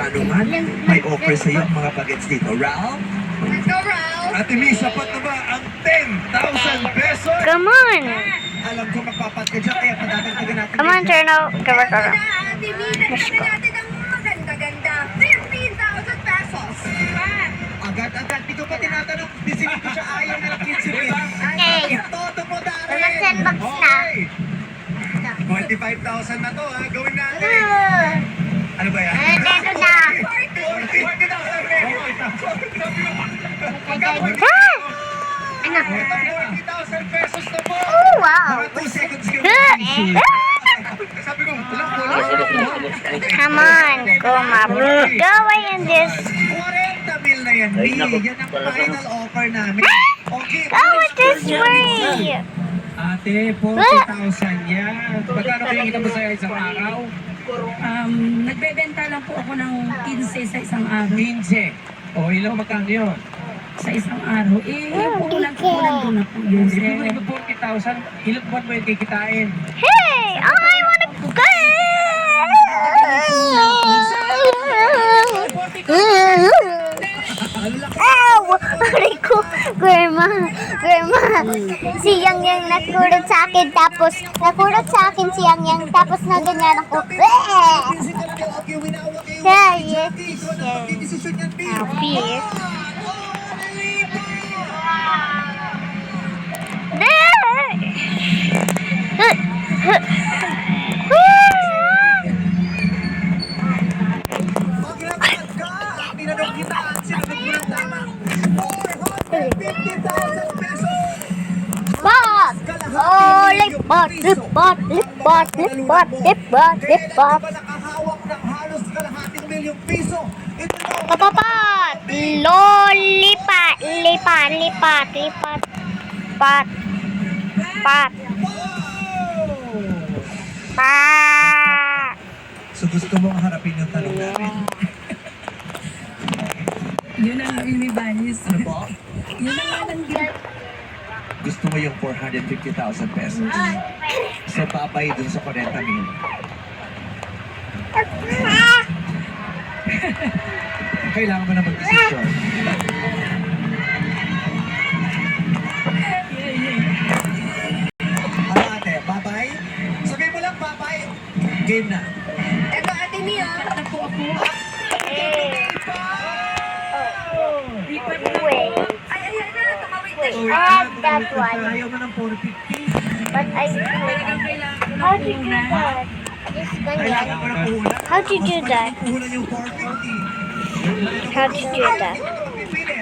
ano man, may offer sa iyo ang mga bagets dito. Ralph? Let's go, Ralph! Ate Mi, sapat na ba ang 10,000 pesos? Come on. Alam ko magpapat ka dyan, kaya padadagdagan natin. Come on, turn out. Cover, Ito cover. na, Ate Mi, dagdagan natin ang maganda-ganda. 15,000 pesos! Agad-agad, di ko pa tinatanong, disinin ko siya ayaw na ng 15 pesos. Okay. Todo mo dahil. Wala 10 bucks na. Okay. 25,000 na to ha, gawin natin. Ano ba yan? Ito na. 40,000 Ano? 40,000 pesos na po. Oh, wow. Mga 2 seconds ka. Sabi ko, Come on, go, Mom. Go away in this. 40 mil na yan, Mi. Yan ang final offer namin. Okay. Go with this way. Ate, 40,000 yan. Magkano kinikita mo sa isang araw? Nagbebenta lang po ako ng 15 sa isang araw. 15. O, ilang magkano yun? Sa isang araw. Pukulan ko na po yun, Hindi sir. mo ito 40,000. Ilang buwan mo yung kikitain? Hey, I wanna go. Ow! Aray ko, Grandma, si Yang Yang nagkurot sa akin, tapos si Yang Yang, tapos na ganyan ako. Yeah, yes, happy. Maglakad ka! Tinanong kita at sinagot mo ng tama. 450,000 pesos! Bot! Oh, lipot. Kailan ka ba nakahawak ng halos kalahating milyong piso? Ito na! Papapat! Lolipat! Lipat! Pat! Wow! Pa! So gusto mong harapin yung tanong namin? Yun na nga yung may banis. Ano po? Yun na nga lang din. Gusto mo yung 450,000 pesos. So babay dun sa 40 mil. Kailangan mo na mag-desisyon. Ano ate, babay? Sabihin mo lang babay. Game na. Ito, Ate Mi, Ano po ako? Wait. Ay, ayan na, tumawid na siya. have that one. Ayaw mo ng 450. But I Talagang kailangan ko how ng to do una. that? Just Kailangan mo ganyan. ng puhunan. How to do that? Puhunan yung 450. How to do that? Pipili.